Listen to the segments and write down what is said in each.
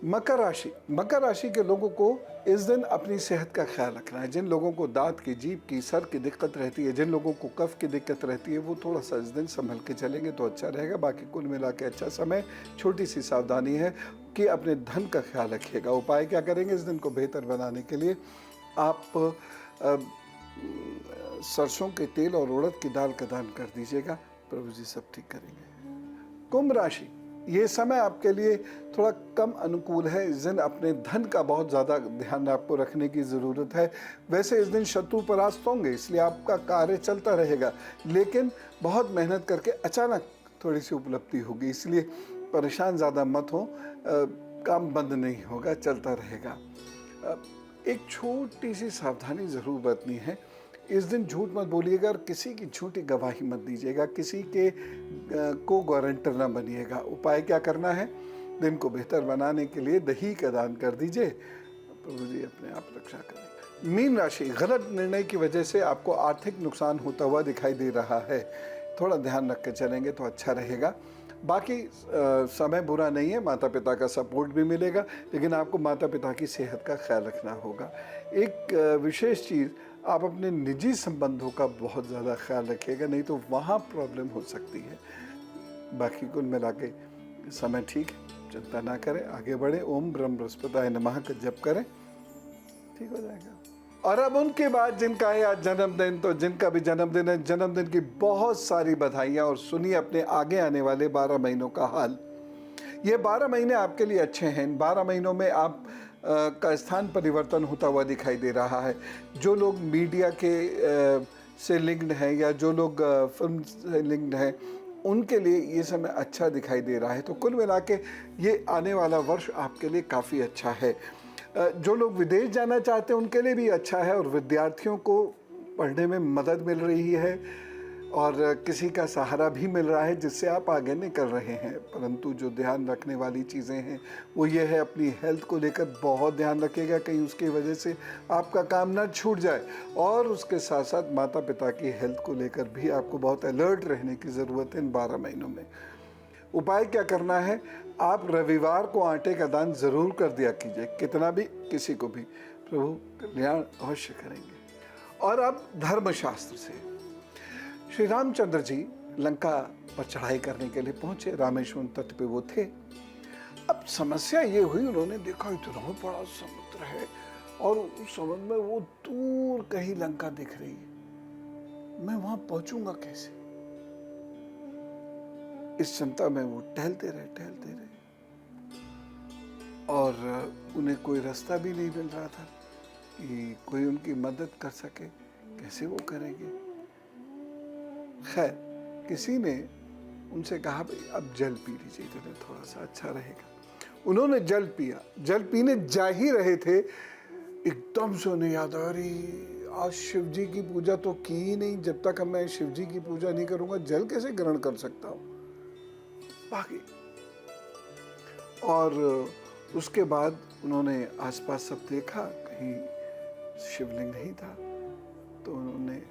मकर राशि के लोगों को इस दिन अपनी सेहत का ख्याल रखना है। जिन लोगों को दांत की, जीभ की, सर की दिक्कत रहती है, जिन लोगों को कफ की दिक्कत रहती है, वो थोड़ा सा इस दिन संभल के चलेंगे तो अच्छा रहेगा। बाकी कुल मिला के अच्छा समय। छोटी सी सावधानी है कि अपने धन का ख्याल रखिएगा। उपाय क्या करेंगे इस दिन को बेहतर बनाने के लिए? आप सरसों के तेल और उड़द की दाल का दान कर दीजिएगा, प्रभु जी सब ठीक करेंगे। कुंभ राशि, ये समय आपके लिए थोड़ा कम अनुकूल है। इस दिन अपने धन का बहुत ज़्यादा ध्यान आपको रखने की ज़रूरत है। वैसे इस दिन शत्रु परास्त होंगे, इसलिए आपका कार्य चलता रहेगा, लेकिन बहुत मेहनत करके अचानक थोड़ी सी उपलब्धि होगी, इसलिए परेशान ज़्यादा मत हो। काम बंद नहीं होगा, चलता रहेगा। एक छोटी सी सावधानी ज़रूर बरतनी है। इस दिन झूठ मत बोलिएगा और किसी की झूठी गवाही मत दीजिएगा, किसी के को गारंटर ना बनिएगा। उपाय क्या करना है? दिन को बेहतर बनाने के लिए दही का दान कर दीजिए, प्रभु जी अपने आप रक्षा करेंगे। मीन राशि, गलत निर्णय की वजह से आपको आर्थिक नुकसान होता हुआ दिखाई दे रहा है, थोड़ा ध्यान रख के चलेंगे तो अच्छा रहेगा। बाकी समय बुरा नहीं है, माता पिता का सपोर्ट भी मिलेगा, लेकिन आपको माता पिता की सेहत का ख्याल रखना होगा। एक विशेष चीज़, आप अपने निजी संबंधों का बहुत ज़्यादा ख्याल रखिएगा, नहीं तो वहाँ प्रॉब्लम हो सकती है। बाकी कुल मिला के समय ठीक है, चिंता ना करें, आगे बढ़े। ओम ब्रह्म बृहस्पताय नमः का जप करें, ठीक हो जाएगा। और अब उनके बाद जिनका है आज जन्मदिन, तो जिनका भी जन्मदिन है, जन्मदिन की बहुत सारी बधाइयाँ। और सुनिए अपने आगे आने वाले 12 महीनों का हाल। ये 12 महीने आपके लिए अच्छे हैं। इन 12 महीनों में आप का स्थान परिवर्तन होता हुआ दिखाई दे रहा है। जो लोग मीडिया के से लिंक्ड हैं या जो लोग फिल्म से लिंक्ड हैं, उनके लिए ये समय अच्छा दिखाई दे रहा है। तो कुल मिला के ये आने वाला वर्ष आपके लिए काफ़ी अच्छा है। जो लोग विदेश जाना चाहते हैं उनके लिए भी अच्छा है, और विद्यार्थियों को पढ़ने में मदद मिल रही है और किसी का सहारा भी मिल रहा है, जिससे आप आगे निकल रहे हैं। परंतु जो ध्यान रखने वाली चीज़ें हैं वो ये है, अपनी हेल्थ को लेकर बहुत ध्यान रखिएगा, कहीं उसकी वजह से आपका काम ना छूट जाए। और उसके साथ साथ माता पिता की हेल्थ को लेकर भी आपको बहुत अलर्ट रहने की ज़रूरत है इन 12 महीनों में। उपाय क्या करना है? आप रविवार को आटे का दान ज़रूर कर दिया कीजिए, कितना भी, किसी को भी, प्रभु कल्याण अवश्य करेंगे। और अब धर्मशास्त्र से, श्री रामचंद्र जी लंका पर चढ़ाई करने के लिए पहुंचे, रामेश्वरम तट पे वो थे। अब समस्या ये हुई, उन्होंने देखा इतना बड़ा समुद्र है और उस समुद्र में वो दूर कहीं लंका दिख रही है, मैं वहां पहुंचूंगा कैसे? इस चिंता में वो टहलते रहे और उन्हें कोई रास्ता भी नहीं मिल रहा था कि कोई उनकी मदद कर सके। कैसे वो करेंगे? खैर, किसी ने उनसे कहा भाई अब जल पी लीजिए, तो थोड़ा सा अच्छा रहेगा। उन्होंने जल पिया। जल पीने जा ही रहे थे, एकदम से उन्हें याद आ रही, आज शिव जी की पूजा तो की ही नहीं, जब तक मैं शिव जी की पूजा नहीं करूंगा जल कैसे ग्रहण कर सकता हूं। बाकी और उसके बाद उन्होंने आसपास सब देखा, कहीं शिवलिंग नहीं था, तो उन्होंने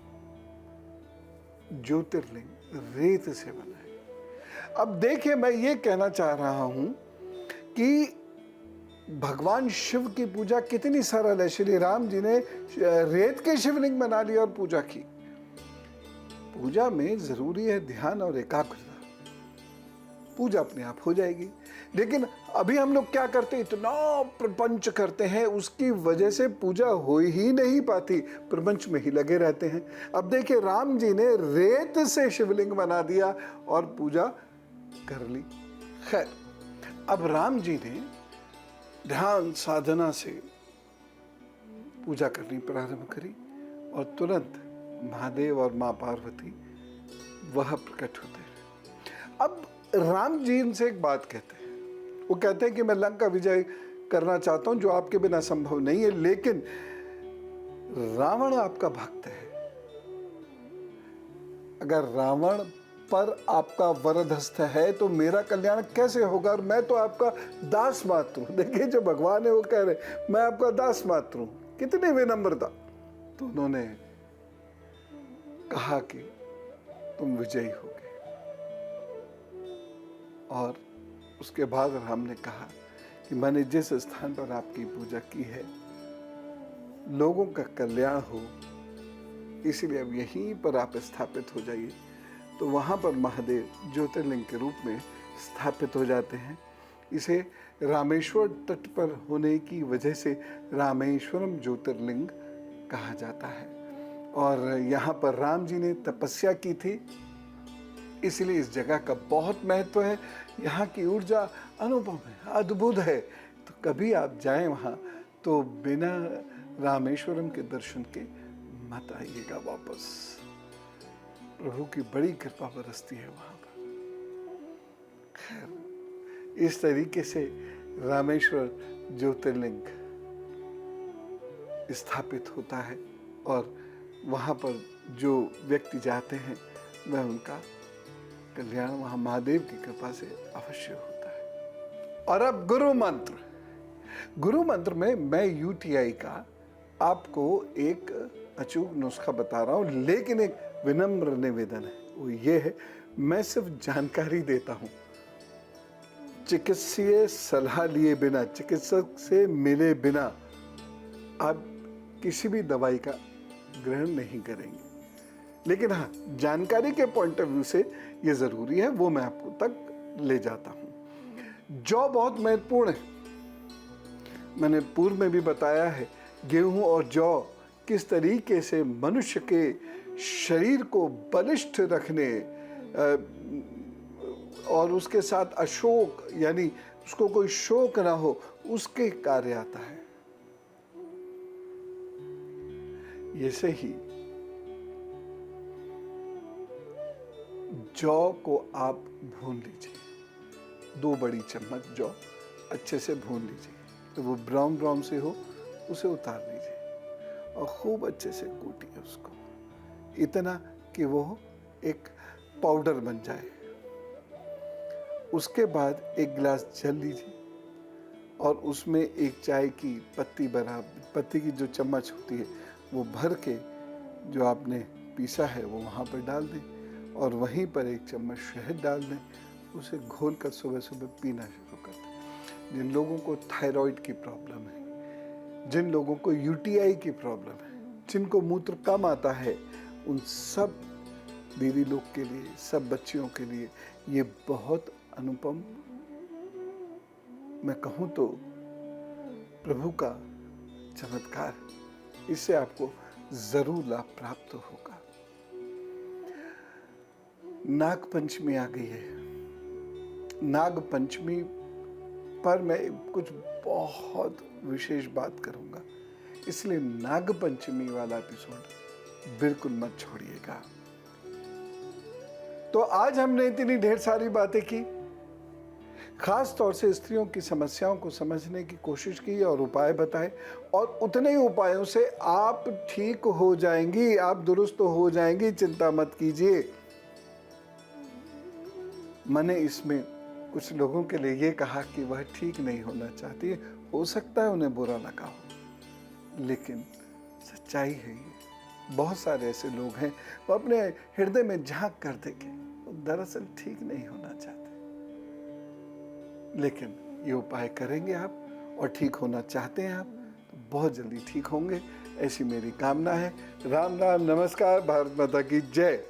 ज्योतिर्लिंग रेत से बनाए। अब देखिए, मैं ये कहना चाह रहा हूं कि भगवान शिव की पूजा कितनी सरल है। श्री राम जी ने रेत के शिवलिंग बना लिया और पूजा की। पूजा में जरूरी है ध्यान और एकाग्रता, पूजा अपने आप हो जाएगी। लेकिन अभी हम लोग क्या करते हैं, इतना प्रपंच करते हैं, उसकी वजह से पूजा हो ही नहीं पाती, प्रपंच में ही लगे रहते हैं। अब देखिए, राम जी ने रेत से शिवलिंग बना दिया और पूजा कर ली। खैर, अब राम जी ने ध्यान साधना से पूजा करनी प्रारंभ करी और तुरंत महादेव और मां पार्वती वह प्रकट होते हैं। अब राम जी इनसे एक बात कहते हैं, वो कहते हैं कि मैं लंका विजय करना चाहता हूं, जो आपके बिना संभव नहीं है, लेकिन रावण आपका भक्त है। अगर रावण पर आपका वरदहस्त है तो मेरा कल्याण कैसे होगा, और मैं तो आपका दास मात्र हूं। देखिए, जो भगवान है वो कह रहे मैं आपका दास मात्र हूं, कितनी विनम्रता। तो उन्होंने कहा कि तुम विजयी होगे। और उसके बाद राम ने कहा कि मैंने जिस स्थान पर आपकी पूजा की है लोगों का कल्याण हो, इसीलिए अब यहीं पर आप स्थापित हो जाइए। तो वहाँ पर महादेव ज्योतिर्लिंग के रूप में स्थापित हो जाते हैं। इसे रामेश्वर तट पर होने की वजह से रामेश्वरम ज्योतिर्लिंग कहा जाता है। और यहाँ पर राम जी ने तपस्या की थी, इसलिए इस जगह का बहुत महत्व है। यहाँ की ऊर्जा अनुपम है, अद्भुत है। तो कभी आप जाएं वहाँ तो बिना रामेश्वरम के दर्शन के मत आइएगा वापस। प्रभु की बड़ी कृपा बरसती है वहाँ पर। खैर, इस तरीके से रामेश्वर ज्योतिर्लिंग स्थापित होता है और वहाँ पर जो व्यक्ति जाते हैं वह उनका कल्याण वहाँ महादेव की कृपा से अवश्य होता है। और अब गुरु मंत्र। गुरु मंत्र में मैं यूटीआई का आपको एक अचूक नुस्खा बता रहा हूँ, लेकिन एक विनम्र निवेदन है, वो ये है मैं सिर्फ जानकारी देता हूँ। चिकित्सीय सलाह लिए बिना, चिकित्सक से मिले बिना आप किसी भी दवाई का ग्रहण नहीं करेंगे। लेकिन हाँ, जानकारी के पॉइंट ऑफ व्यू से ये ज़रूरी है, वो मैं आपको तक ले जाता हूँ। जौ बहुत महत्वपूर्ण है, मैंने पूर्व में भी बताया है। गेहूं और जौ किस तरीके से मनुष्य के शरीर को बलिष्ठ रखने और उसके साथ अशोक यानी उसको कोई शोक ना हो, उसके कार्य आता है। ऐसे ही जौ को आप भून लीजिए, 2 बड़ी चम्मच जौ अच्छे से भून लीजिए। तो वो ब्राउन ब्राउन से हो उसे उतार लीजिए और खूब अच्छे से कूटिए उसको, इतना कि वो एक पाउडर बन जाए। उसके बाद 1 गिलास जल लीजिए और उसमें 1 चाय की पत्ती बराबर, पत्ती की जो चम्मच होती है वो भर के जो आपने पीसा है वो वहाँ पर डाल दें और वहीं पर 1 चम्मच शहद डाल दें। उसे घोल कर सुबह सुबह पीना शुरू कर दें। जिन लोगों को थायराइड की प्रॉब्लम है, जिन लोगों को यूटीआई की प्रॉब्लम है, जिनको मूत्र कम आता है, उन सब दीदी लोग के लिए, सब बच्चियों के लिए ये बहुत अनुपम, मैं कहूँ तो प्रभु का चमत्कार। इससे आपको जरूर लाभ प्राप्त होगा। नाग पंचमी आ गई है। नाग पंचमी पर मैं कुछ बहुत विशेष बात करूंगा, इसलिए नाग पंचमी वाला एपिसोड बिल्कुल मत छोड़िएगा। तो आज हमने इतनी ढेर सारी बातें की, खास तौर से स्त्रियों की समस्याओं को समझने की कोशिश की और उपाय बताए, और उतने ही उपायों से आप ठीक हो जाएंगी, आप दुरुस्त हो जाएंगी, चिंता मत कीजिए। मैंने इसमें कुछ लोगों के लिए ये कहा कि वह ठीक नहीं होना चाहती है, हो सकता है उन्हें बुरा लगा हो, लेकिन सच्चाई है ये। बहुत सारे ऐसे लोग हैं वो अपने हृदय में झांक कर देखे, वो दरअसल ठीक नहीं होना चाहते, लेकिन ये उपाय करेंगे आप और ठीक होना चाहते हैं आप, तो बहुत जल्दी ठीक होंगे, ऐसी मेरी कामना है। राम राम, नमस्कार, भारत माता की जय।